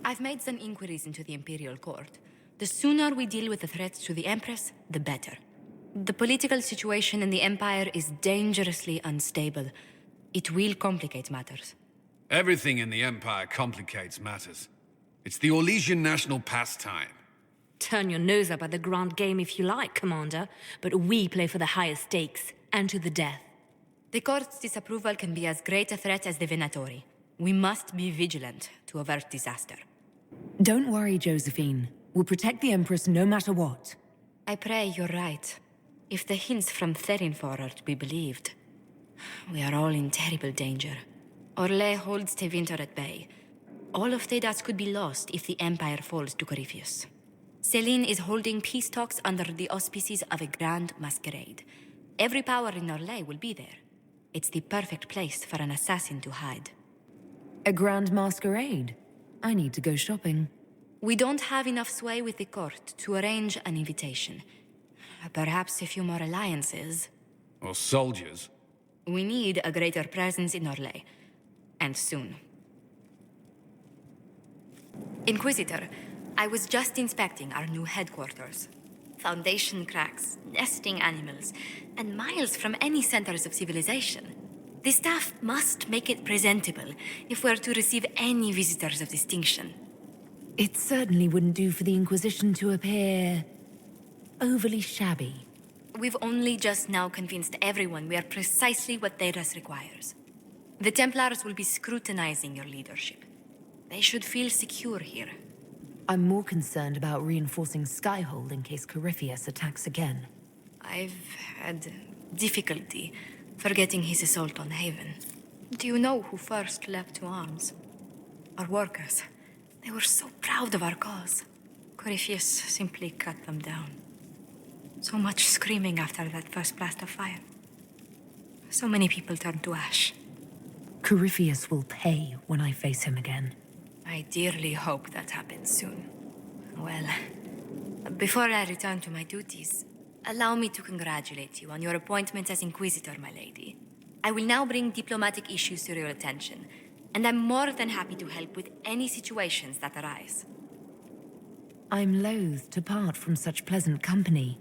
I've made some inquiries into the Imperial Court. The sooner we deal with the threats to the Empress, the better. The political situation in the Empire is dangerously unstable. It will complicate matters. Everything in the Empire complicates matters. It's the Orlesian national pastime. Turn your nose up at the grand game if you like, Commander, but we play for the highest stakes, and to the death. The Court's disapproval can be as great a threat as the Venatori. We must be vigilant to avert disaster. Don't worry, Josephine. We'll protect the Empress no matter what. I pray you're right. If the hints from Therinfor are to be believed, we are all in terrible danger. Orlais holds Tevinter at bay. All of Thedas could be lost if the Empire falls to Corypheus. Selene is holding peace talks under the auspices of a grand masquerade. Every power in Orlais will be there. It's the perfect place for an assassin to hide. A grand masquerade? I need to go shopping. We don't have enough sway with the court to arrange an invitation. Perhaps a few more alliances. Or soldiers. We need a greater presence in Orlais. And soon. Inquisitor, I was just inspecting our new headquarters. Foundation cracks, nesting animals, and miles from any centers of civilization. The staff must make it presentable if we're to receive any visitors of distinction. It certainly wouldn't do for the Inquisition to appear overly shabby. We've only just now convinced everyone we are precisely what Thedas requires. The Templars will be scrutinizing your leadership. They should feel secure here. I'm more concerned about reinforcing Skyhold in case Corypheus attacks again. I've had difficulty forgetting his assault on Haven. Do you know who first leapt to arms? Our workers. They were so proud of our cause. Corypheus simply cut them down. So much screaming after that first blast of fire. So many people turned to ash. Corypheus will pay when I face him again. I dearly hope that happens soon. Well, before I return to my duties, allow me to congratulate you on your appointment as Inquisitor, my lady. I will now bring diplomatic issues to your attention, and I'm more than happy to help with any situations that arise. I'm loath to part from such pleasant company.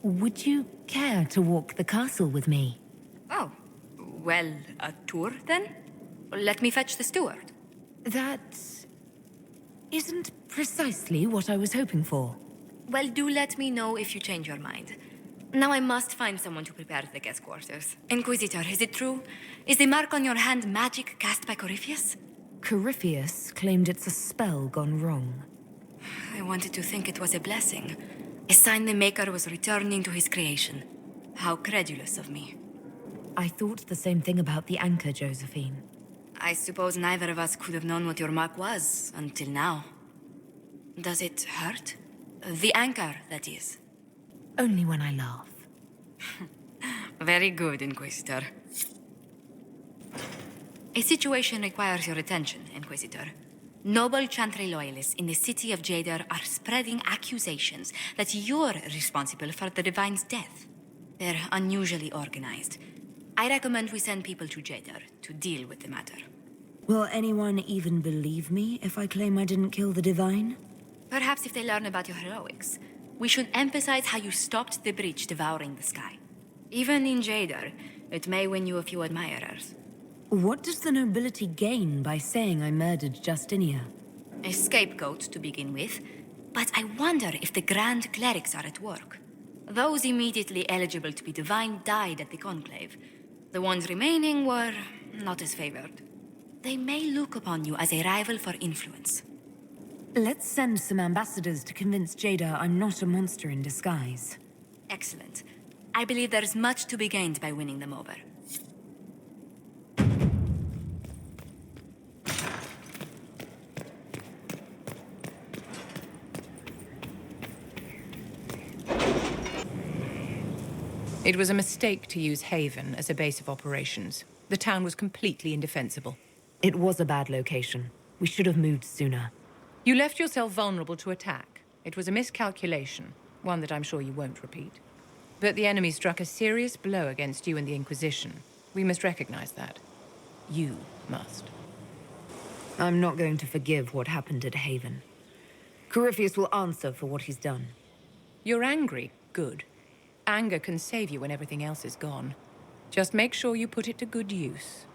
Would you care to walk the castle with me? Oh, well, a tour then? Let me fetch the steward. That isn't precisely what I was hoping for. Well, do let me know if you change your mind. Now I must find someone to prepare the guest quarters. Inquisitor, is it true? Is the mark on your hand magic cast by Corypheus? Corypheus claimed it's a spell gone wrong. I wanted to think it was a blessing. A sign the Maker was returning to his creation. How credulous of me. I thought the same thing about the anchor, Josephine. I suppose neither of us could have known what your mark was until now. Does it hurt? The anchor, that is. Only when I laugh. Very good, Inquisitor. A situation requires your attention, Inquisitor. Noble Chantry loyalists in the city of Jadar are spreading accusations that you're responsible for the Divine's death. They're unusually organized. I recommend we send people to Jadar to deal with the matter. Will anyone even believe me if I claim I didn't kill the Divine? Perhaps if they learn about your heroics. We should emphasize how you stopped the breach devouring the sky. Even in Jadar, it may win you a few admirers. What does the nobility gain by saying I murdered Justinia? A scapegoat to begin with, but I wonder if the Grand Clerics are at work. Those immediately eligible to be divine died at the Conclave. The ones remaining were not as favored. They may look upon you as a rival for influence. Let's send some ambassadors to convince Jada I'm not a monster in disguise. Excellent. I believe there's much to be gained by winning them over. It was a mistake to use Haven as a base of operations. The town was completely indefensible. It was a bad location. We should have moved sooner. You left yourself vulnerable to attack. It was a miscalculation, one that I'm sure you won't repeat. But the enemy struck a serious blow against you and the Inquisition. We must recognize that. You must. I'm not going to forgive what happened at Haven. Corypheus will answer for what he's done. You're angry. Good. Anger can save you when everything else is gone. Just make sure you put it to good use.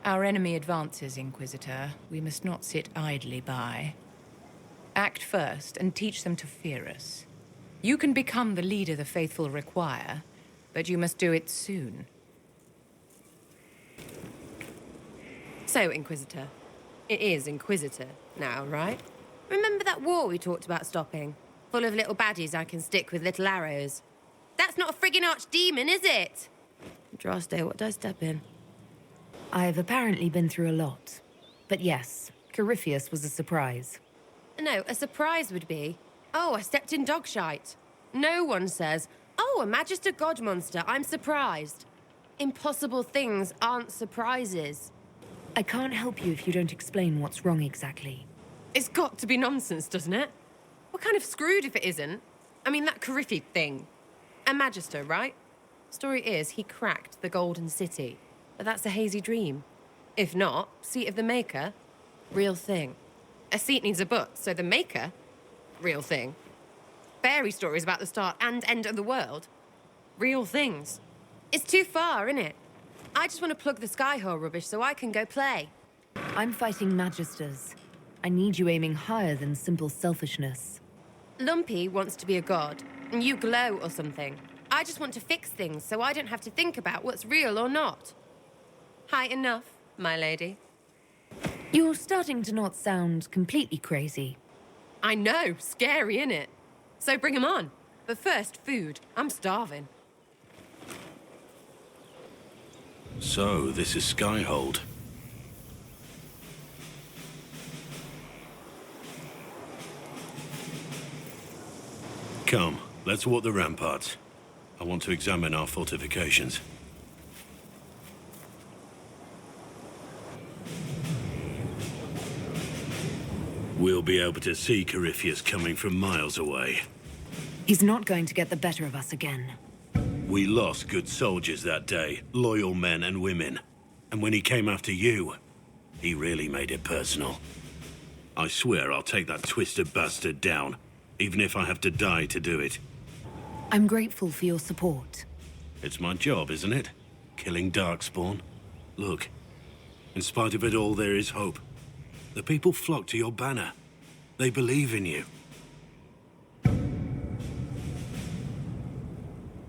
Our enemy advances, Inquisitor. We must not sit idly by. Act first and teach them to fear us. You can become the leader the faithful require, but you must do it soon. So, Inquisitor. It is Inquisitor now, right? Remember that war we talked about stopping? Full of little baddies I can stick with little arrows. That's not a friggin' archdemon, is it? Draste, what did I step in? I've apparently been through a lot. But yes, Corypheus was a surprise. No, a surprise would be, oh, I stepped in dog shite. No one says, oh, a Magister God monster, I'm surprised. Impossible things aren't surprises. I can't help you if you don't explain what's wrong exactly. It's got to be nonsense, doesn't it? We're kind of screwed if it isn't. I mean, that Corypheus thing. A Magister, right? Story is, he cracked the Golden City. But that's a hazy dream. If not, Seat of the Maker, real thing. A seat needs a butt, so the Maker, real thing. Fairy stories about the start and end of the world, real things. It's too far, innit? I just want to plug the Skyhole rubbish so I can go play. I'm fighting Magisters. I need you aiming higher than simple selfishness. Lumpy wants to be a god, and you glow or something. I just want to fix things so I don't have to think about what's real or not. High enough, my lady. You're starting to not sound completely crazy. I know, scary, innit? So bring 'em on. But first, food. I'm starving. So, this is Skyhold. Come, let's walk the ramparts. I want to examine our fortifications. We'll be able to see Corypheus coming from miles away. He's not going to get the better of us again. We lost good soldiers that day, loyal men and women. And when he came after you, he really made it personal. I swear I'll take that twisted bastard down, even if I have to die to do it. I'm grateful for your support. It's my job, isn't it? Killing Darkspawn. Look, in spite of it all, there is hope. The people flock to your banner. They believe in you.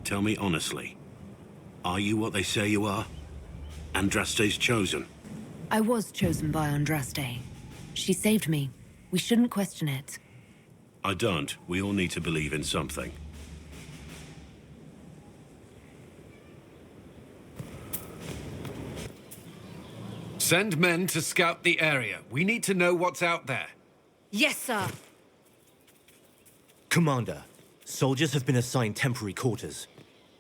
Tell me honestly, are you what they say you are? Andraste's chosen? I was chosen by Andraste. She saved me. We shouldn't question it. I don't. We all need to believe in something. Send men to scout the area. We need to know what's out there. Yes, sir. Commander, soldiers have been assigned temporary quarters.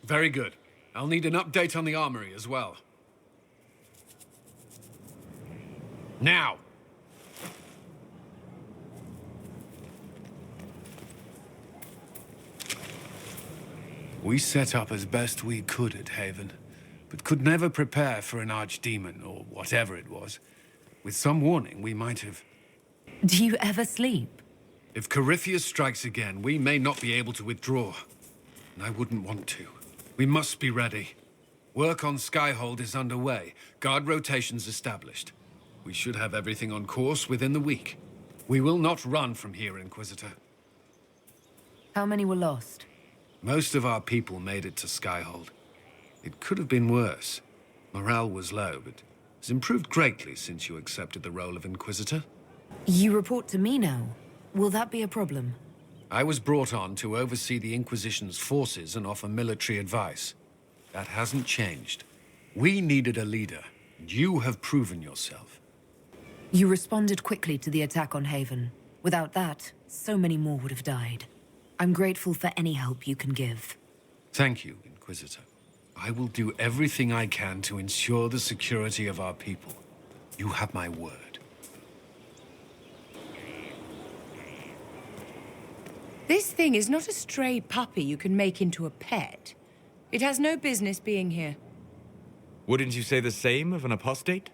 Very good. I'll need an update on the armory as well. Now! We set up as best we could at Haven, but could never prepare for an archdemon, or whatever it was. With some warning, we might have... Do you ever sleep? If Corypheus strikes again, we may not be able to withdraw. And I wouldn't want to. We must be ready. Work on Skyhold is underway. Guard rotations established. We should have everything on course within the week. We will not run from here, Inquisitor. How many were lost? Most of our people made it to Skyhold. It could have been worse. Morale was low, but has improved greatly since you accepted the role of Inquisitor. You report to me now. Will that be a problem? I was brought on to oversee the Inquisition's forces and offer military advice. That hasn't changed. We needed a leader, and you have proven yourself. You responded quickly to the attack on Haven. Without that, so many more would have died. I'm grateful for any help you can give. Thank you, Inquisitor. I will do everything I can to ensure the security of our people. You have my word. This thing is not a stray puppy you can make into a pet. It has no business being here. Wouldn't you say the same of an apostate?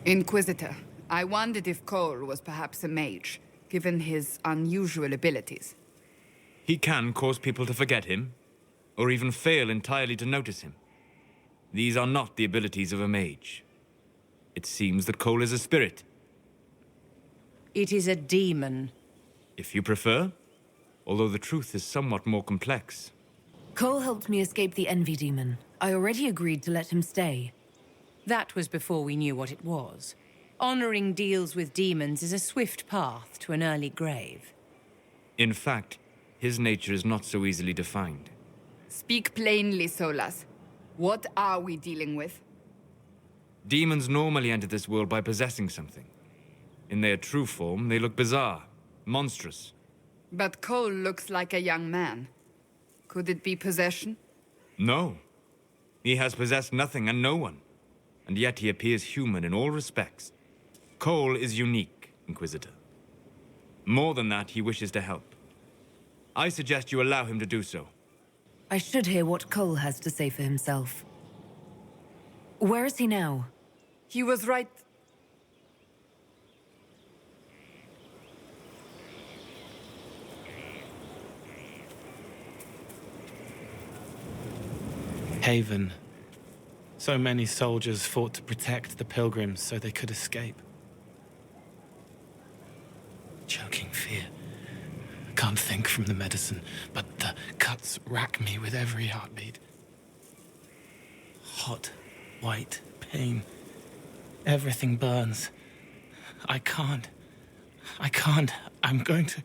Inquisitor, I wondered if Cole was perhaps a mage, given his unusual abilities. He can cause people to forget him, or even fail entirely to notice him. These are not the abilities of a mage. It seems that Cole is a spirit. It is a demon. If you prefer, although the truth is somewhat more complex. Cole helped me escape the Envy Demon. I already agreed to let him stay. That was before we knew what it was. Honoring deals with demons is a swift path to an early grave. In fact, his nature is not so easily defined. Speak plainly, Solas. What are we dealing with? Demons normally enter this world by possessing something. In their true form, they look bizarre, monstrous. But Cole looks like a young man. Could it be possession? No. He has possessed nothing and no one. And yet he appears human in all respects. Cole is unique, Inquisitor. More than that, he wishes to help. I suggest you allow him to do so. I should hear what Cole has to say for himself. Where is he now? He was right... Haven. So many soldiers fought to protect the pilgrims so they could escape. Choking fear. Can't think from the medicine, but the cuts rack me with every heartbeat. Hot, white pain. Everything burns. I can't. I'm going to...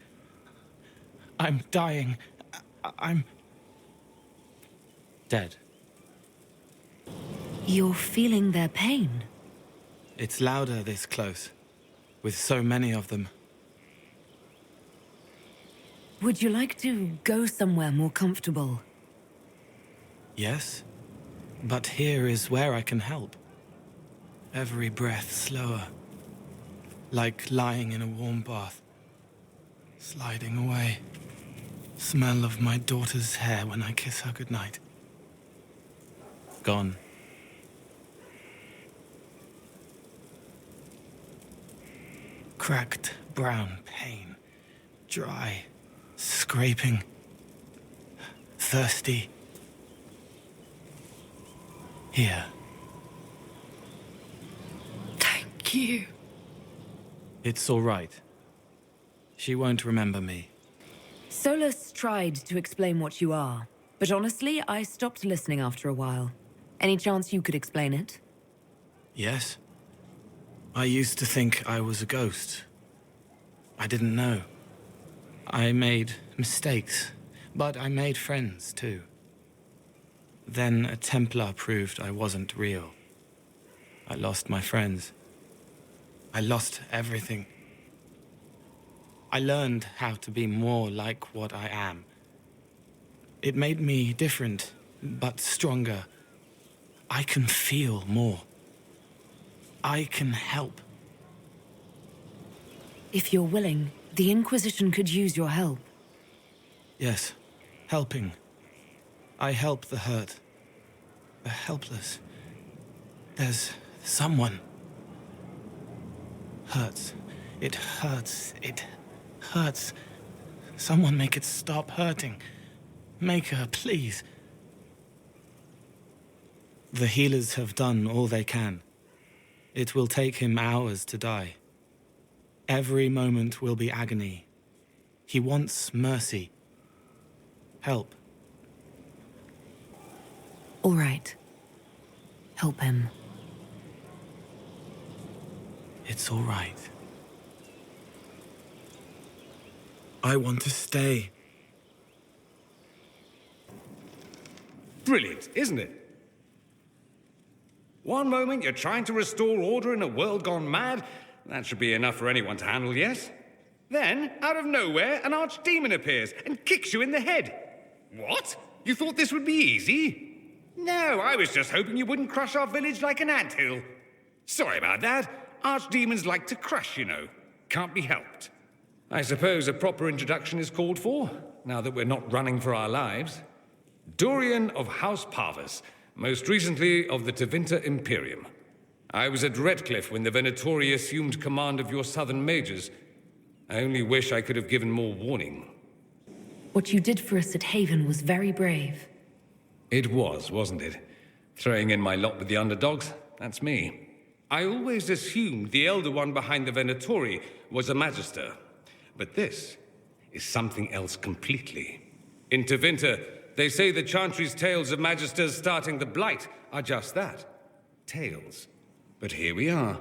I'm dying. I'm... dead. You're feeling their pain? It's louder this close, with so many of them. Would you like to go somewhere more comfortable? Yes, but here is where I can help. Every breath slower, like lying in a warm bath, sliding away. Smell of my daughter's hair when I kiss her goodnight. Gone. Cracked brown pain, dry, scraping, thirsty. Here. Thank you. It's all right. She won't remember me. Solus tried to explain what you are, but honestly, I stopped listening after a while. Any chance you could explain it? Yes? I used to think I was a ghost. I didn't know. I made mistakes, but I made friends too. Then a Templar proved I wasn't real. I lost my friends. I lost everything. I learned how to be more like what I am. It made me different, but stronger. I can feel more. I can help. If you're willing, the Inquisition could use your help. Yes, helping. I help the hurt, the helpless. There's someone. Hurts. It hurts. It hurts. Someone make it stop hurting. Make her, please. The healers have done all they can. It will take him hours to die. Every moment will be agony. He wants mercy. Help. All right. Help him. It's all right. I want to stay. Brilliant, isn't it? One moment you're trying to restore order in a world gone mad. That should be enough for anyone to handle, yes? Then, out of nowhere, an archdemon appears and kicks you in the head. What? You thought this would be easy? No, I was just hoping you wouldn't crush our village like an anthill. Sorry about that. Archdemons like to crush, you know. Can't be helped. I suppose a proper introduction is called for, now that we're not running for our lives. Dorian of House Parvus, most recently of the Tevinter Imperium. I was at Redcliffe when the Venatori assumed command of your southern mages. I only wish I could have given more warning. What you did for us at Haven was very brave. It was, wasn't it? Throwing in my lot with the underdogs, that's me. I always assumed the Elder One behind the Venatori was a Magister. But this is something else completely. In Tevinter, they say the Chantry's tales of Magisters starting the Blight are just that. Tales. But here we are.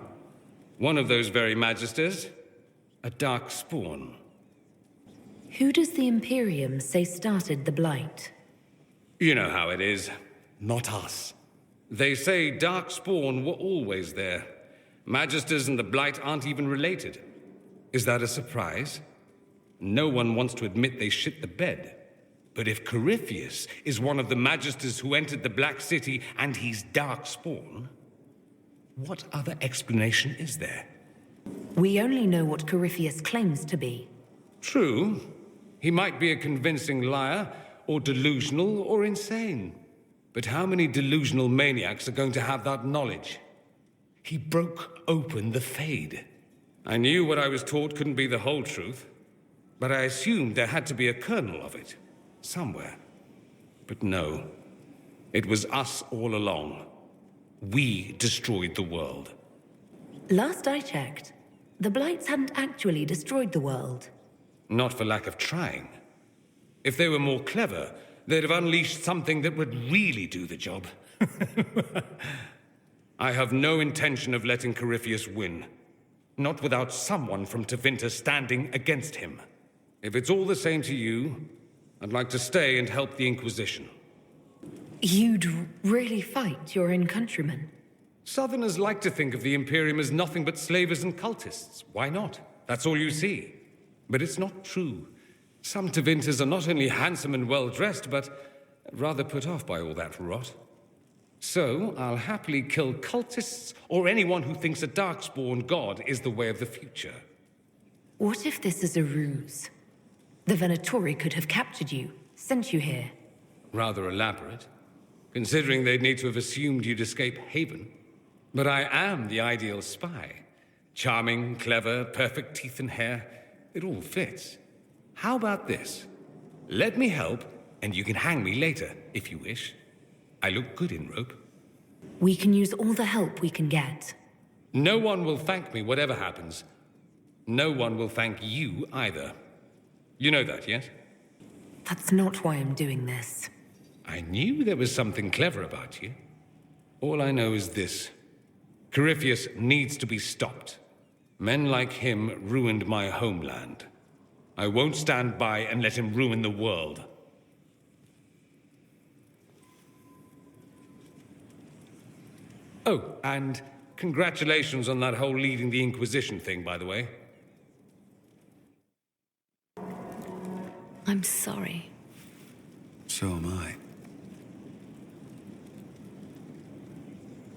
One of those very Magisters, a dark spawn. Who does the Imperium say started the Blight? You know how it is. Not us. They say Darkspawn were always there. Magisters and the Blight aren't even related. Is that a surprise? No one wants to admit they shit the bed. But if Corypheus is one of the Magisters who entered the Black City and he's Darkspawn, what other explanation is there? We only know what Corypheus claims to be. True. He might be a convincing liar, or delusional, or insane. But how many delusional maniacs are going to have that knowledge? He broke open the Fade. I knew what I was taught couldn't be the whole truth, but I assumed there had to be a kernel of it, somewhere. But no, it was us all along. We destroyed the world. Last I checked, the Blights hadn't actually destroyed the world. Not for lack of trying. If they were more clever, they'd have unleashed something that would really do the job. I have no intention of letting Corypheus win. Not without someone from Tevinter standing against him. If it's all the same to you, I'd like to stay and help the Inquisition. You'd really fight your own countrymen? Southerners like to think of the Imperium as nothing but slavers and cultists. Why not? That's all you see. But it's not true. Some Tevinters are not only handsome and well-dressed, but rather put off by all that rot. So, I'll happily kill cultists or anyone who thinks a Darkspawn god is the way of the future. What if this is a ruse? The Venatori could have captured you, sent you here. Rather elaborate, considering they'd need to have assumed you'd escape Haven. But I am the ideal spy. Charming, clever, perfect teeth and hair. It all fits. How about this? Let me help, and you can hang me later, if you wish. I look good in rope. We can use all the help we can get. No one will thank me, whatever happens. No one will thank you, either. You know that, yes? That's not why I'm doing this. I knew there was something clever about you. All I know is this. Corypheus needs to be stopped. Men like him ruined my homeland. I won't stand by and let him ruin the world. Oh, and congratulations on that whole leading the Inquisition thing, by the way. I'm sorry. So am I.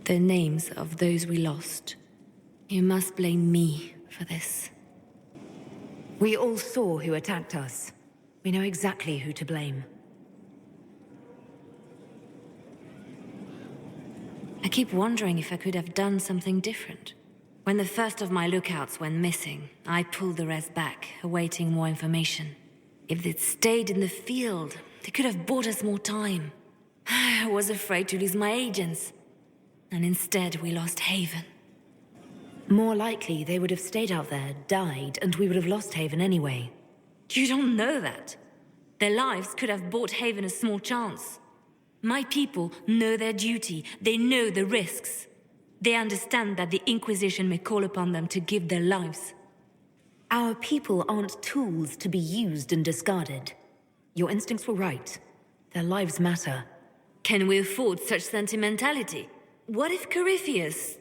The names of those we lost. You must blame me for this. We all saw who attacked us. We know exactly who to blame. I keep wondering if I could have done something different. When the first of my lookouts went missing, I pulled the rest back, awaiting more information. If they'd stayed in the field, they could have bought us more time. I was afraid to lose my agents. And instead, we lost Haven. More likely, they would have stayed out there, died, and we would have lost Haven anyway. You don't know that. Their lives could have bought Haven a small chance. My people know their duty. They know the risks. They understand that the Inquisition may call upon them to give their lives. Our people aren't tools to be used and discarded. Your instincts were right. Their lives matter. Can we afford such sentimentality? What if Corypheus...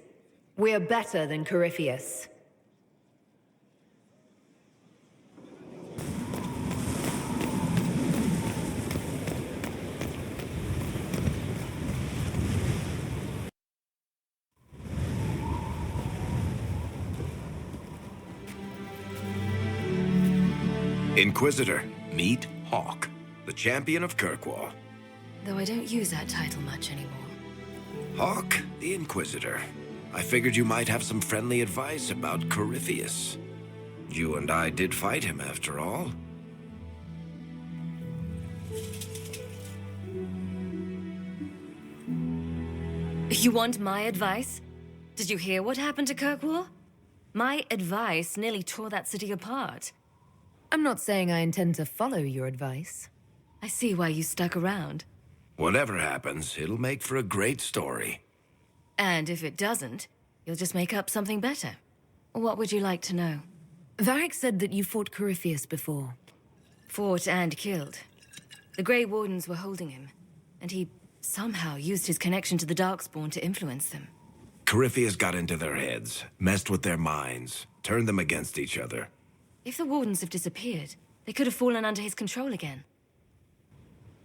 We're better than Corypheus. Inquisitor, meet Hawke, the champion of Kirkwall. Though I don't use that title much anymore. Hawke, the Inquisitor. I figured you might have some friendly advice about Corypheus. You and I did fight him, after all. You want my advice? Did you hear what happened to Kirkwall? My advice nearly tore that city apart. I'm not saying I intend to follow your advice. I see why you stuck around. Whatever happens, it'll make for a great story. And if it doesn't, you'll just make up something better. What would you like to know? Varric said that you fought Corypheus before. Fought and killed. The Grey Wardens were holding him, and he somehow used his connection to the Darkspawn to influence them. Corypheus got into their heads, messed with their minds, turned them against each other. If the Wardens have disappeared, they could have fallen under his control again.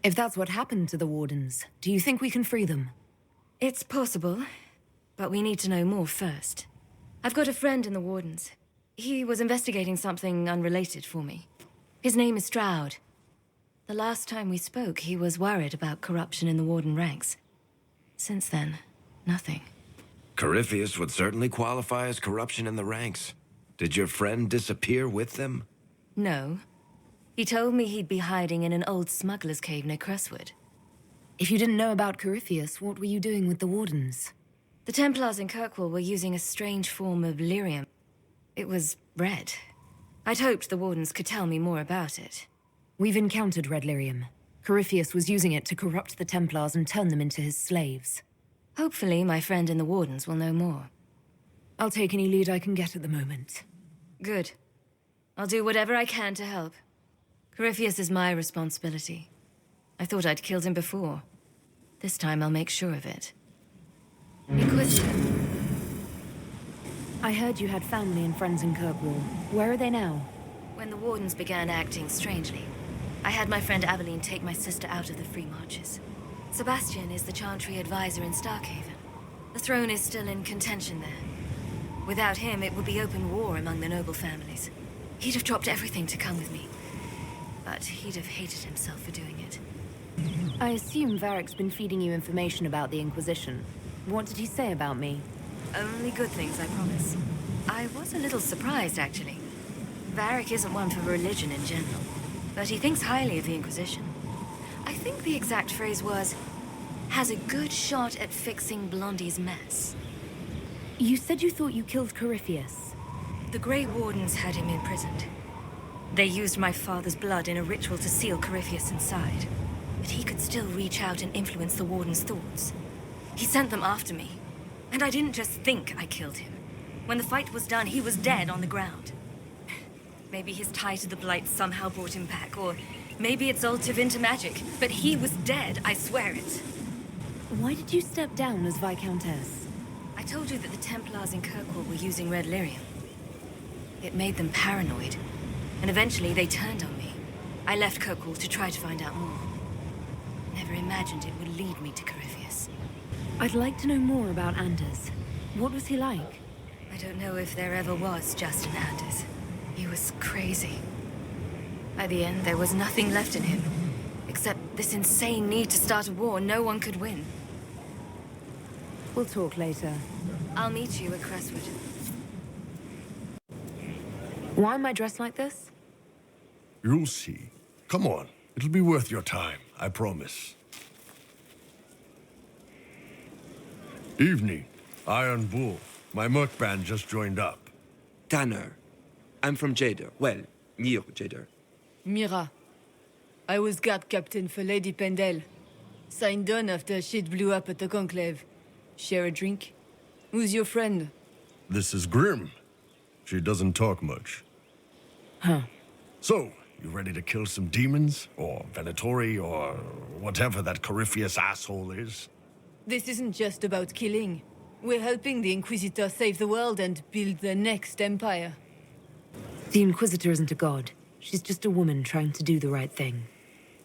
If that's what happened to the Wardens, do you think we can free them? It's possible, but we need to know more first. I've got a friend in the Wardens. He was investigating something unrelated for me. His name is Stroud. The last time we spoke, he was worried about corruption in the Warden ranks. Since then, nothing. Corypheus would certainly qualify as corruption in the ranks. Did your friend disappear with them? No. He told me he'd be hiding in an old smuggler's cave near Crestwood. If you didn't know about Corypheus, what were you doing with the Wardens? The Templars in Kirkwall were using a strange form of lyrium. It was red. I'd hoped the Wardens could tell me more about it. We've encountered red lyrium. Corypheus was using it to corrupt the Templars and turn them into his slaves. Hopefully, my friend in the Wardens will know more. I'll take any lead I can get at the moment. Good. I'll do whatever I can to help. Corypheus is my responsibility. I thought I'd killed him before. This time I'll make sure of it. Inquisitor. I heard you had family and friends in Kirkwall. Where are they now? When the Wardens began acting strangely, I had my friend Aveline take my sister out of the Free Marches. Sebastian is the Chantry advisor in Starkhaven. The throne is still in contention there. Without him, it would be open war among the noble families. He'd have dropped everything to come with me. But he'd have hated himself for doing it. I assume Varric's been feeding you information about the Inquisition. What did he say about me? Only good things, I promise. I was a little surprised, actually. Varric isn't one for religion in general, but he thinks highly of the Inquisition. I think the exact phrase was, has a good shot at fixing Blondie's mess. You said you thought you killed Corypheus. The Grey Wardens had him imprisoned. They used my father's blood in a ritual to seal Corypheus inside. But he could still reach out and influence the Warden's thoughts. He sent them after me. And I didn't just think I killed him. When the fight was done, he was dead on the ground. Maybe his tie to the Blight somehow brought him back, or maybe it's all Tevinter magic. But he was dead, I swear it. Why did you step down as Viscountess? I told you that the Templars in Kirkwall were using red lyrium. It made them paranoid, and eventually they turned on me. I left Kirkwall to try to find out more. Never imagined it would lead me to Corypheus. I'd like to know more about Anders. What was he like? I don't know if there ever was just an Anders. He was crazy. By the end, there was nothing left in him, except this insane need to start a war no one could win. We'll talk later. I'll meet you at Crestwood. Why am I dressed like this? You'll see. Come on. It'll be worth your time, I promise. Evening. Iron Bull. My merc band just joined up. Tanner. I'm from Jader. Well, near Jader. Mira. I was guard captain for Lady Pendel. Signed on after shit blew up at the Conclave. Share a drink? Who's your friend? This is Grim. She doesn't talk much. Huh. So, you ready to kill some demons? Or Venatori, or whatever that Corypheus asshole is? This isn't just about killing. We're helping the Inquisitor save the world and build the next empire. The Inquisitor isn't a god. She's just a woman trying to do the right thing.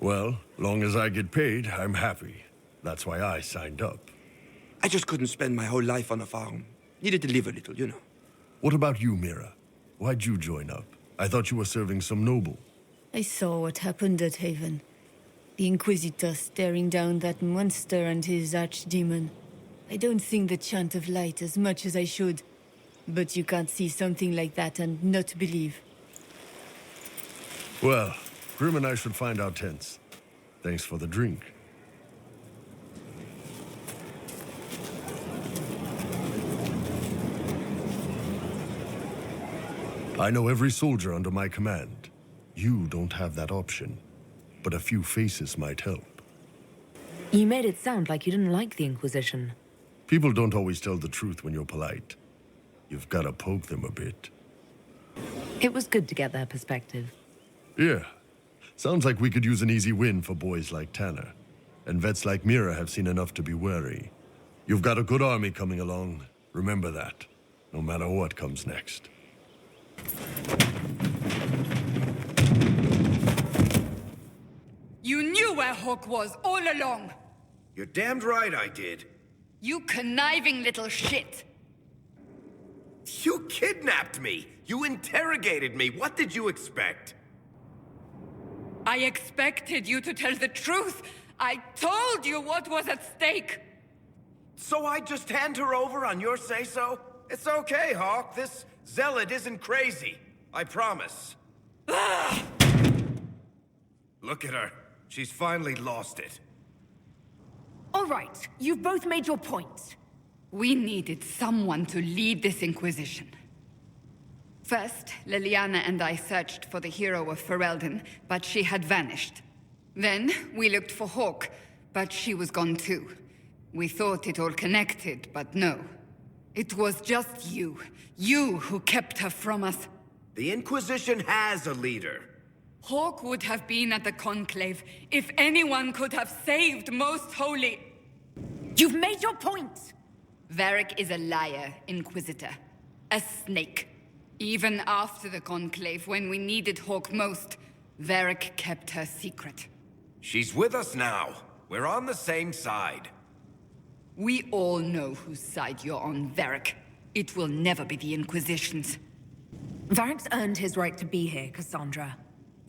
Well, long as I get paid, I'm happy. That's why I signed up. I just couldn't spend my whole life on a farm. Needed to live a little, you know. What about you, Mira? Why'd you join up? I thought you were serving some noble. I saw what happened at Haven. The Inquisitor staring down that monster and his archdemon. I don't sing the chant of light as much as I should. But you can't see something like that and not believe. Well, Grim and I should find our tents. Thanks for the drink. I know every soldier under my command. You don't have that option, but a few faces might help. You made it sound like you didn't like the Inquisition. People don't always tell the truth when you're polite. You've got to poke them a bit. It was good to get their perspective. Yeah. Sounds like we could use an easy win for boys like Tanner. And vets like Mira have seen enough to be wary. You've got a good army coming along. Remember that, no matter what comes next. You knew where Hawke was all along! You're damned right I did. You conniving little shit! You kidnapped me! You interrogated me! What did you expect? I expected you to tell the truth! I told you what was at stake! So I just hand her over on your say-so? It's okay, Hawke. This zealot isn't crazy. I promise. Look at her. She's finally lost it. All right, you've both made your points. We needed someone to lead this Inquisition. First, Liliana and I searched for the hero of Ferelden, but she had vanished. Then, we looked for Hawke, but she was gone too. We thought it all connected, but no. It was just you. You who kept her from us. The Inquisition has a leader. Hawke would have been at the Conclave if anyone could have saved Most Holy. You've made your point! Varric is a liar, Inquisitor. A snake. Even after the Conclave, when we needed Hawke most, Varric kept her secret. She's with us now. We're on the same side. We all know whose side you're on, Varric. It will never be the Inquisition's. Varric's earned his right to be here, Cassandra.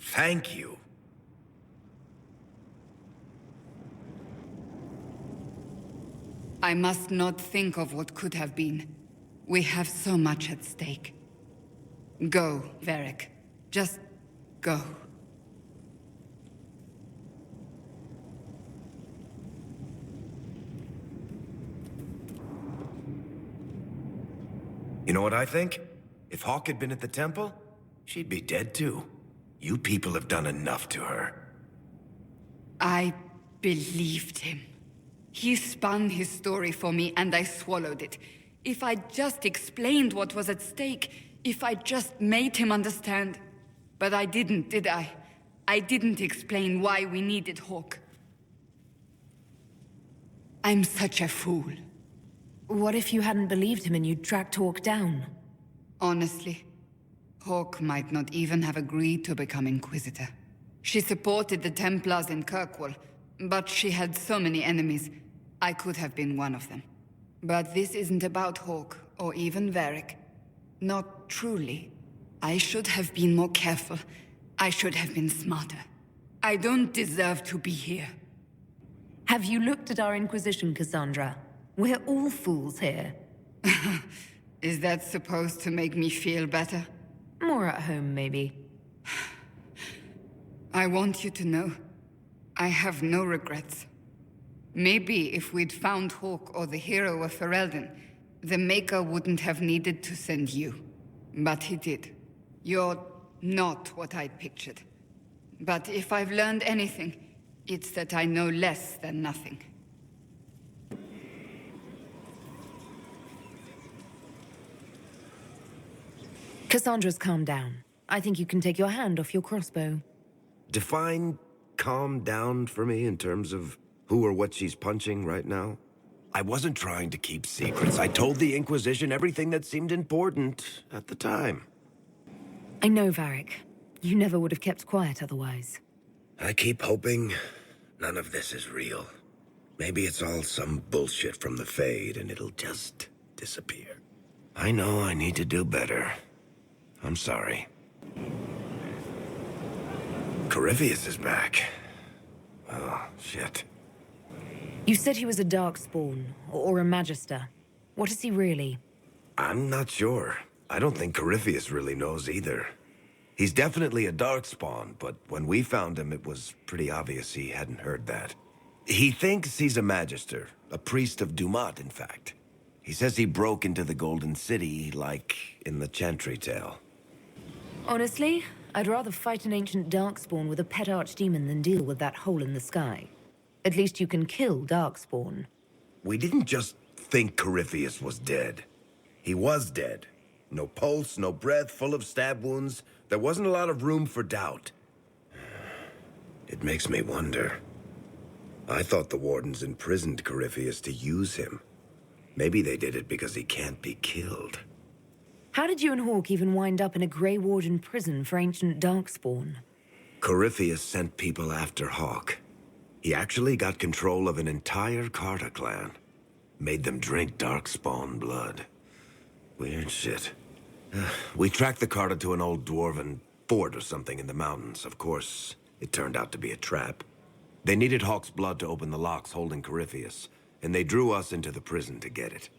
Thank you. I must not think of what could have been. We have so much at stake. Go, Varric. Just go. You know what I think? If Hawke had been at the temple, she'd be dead too. You people have done enough to her. I believed him. He spun his story for me, and I swallowed it. If I just explained what was at stake, if I just made him understand. But I didn't, did I? I didn't explain why we needed Hawke. I'm such a fool. What if you hadn't believed him and you'd tracked Hawke down? Honestly, Hawke might not even have agreed to become Inquisitor. She supported the Templars in Kirkwall, but she had so many enemies. I could have been one of them. But this isn't about Hawke, or even Varric. Not truly. I should have been more careful. I should have been smarter. I don't deserve to be here. Have you looked at our Inquisition, Cassandra? We're all fools here. Is that supposed to make me feel better? More at home, maybe. I want you to know, I have no regrets. Maybe if we'd found Hawke or the hero of Ferelden, the Maker wouldn't have needed to send you. But he did. You're not what I'd pictured. But if I've learned anything, it's that I know less than nothing. Cassandra's calmed down. I think you can take your hand off your crossbow. Define calm down for me in terms of who or what she's punching right now. I wasn't trying to keep secrets. I told the Inquisition everything that seemed important at the time. I know, Varric. You never would have kept quiet otherwise. I keep hoping none of this is real. Maybe it's all some bullshit from the Fade and it'll just disappear. I know I need to do better. I'm sorry. Corypheus is back. Oh, shit. You said he was a Darkspawn, or a Magister. What is he really? I'm not sure. I don't think Corypheus really knows either. He's definitely a Darkspawn, but when we found him, it was pretty obvious he hadn't heard that. He thinks he's a Magister, a priest of Dumat, in fact. He says he broke into the Golden City, like in the Chantry tale. Honestly, I'd rather fight an ancient Darkspawn with a pet archdemon than deal with that hole in the sky. At least you can kill Darkspawn. We didn't just think Corypheus was dead. He was dead. No pulse, no breath, full of stab wounds. There wasn't a lot of room for doubt. It makes me wonder. I thought the Wardens imprisoned Corypheus to use him. Maybe they did it because he can't be killed. How did you and Hawke even wind up in a Grey Warden prison for ancient Darkspawn? Corypheus sent people after Hawke. He actually got control of an entire Carta clan. Made them drink Darkspawn blood. Weird shit. We tracked the Carta to an old dwarven fort or something in the mountains. Of course, it turned out to be a trap. They needed Hawke's blood to open the locks holding Corypheus, and they drew us into the prison to get it.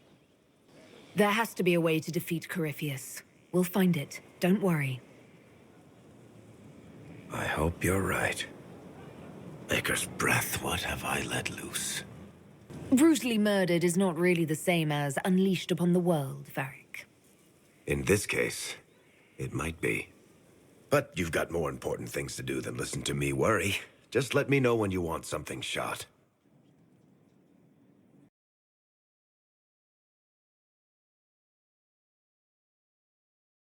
There has to be a way to defeat Corypheus. We'll find it. Don't worry. I hope you're right. Maker's breath, what have I let loose? Brutally murdered is not really the same as unleashed upon the world, Varric. In this case, it might be. But you've got more important things to do than listen to me worry. Just let me know when you want something shot.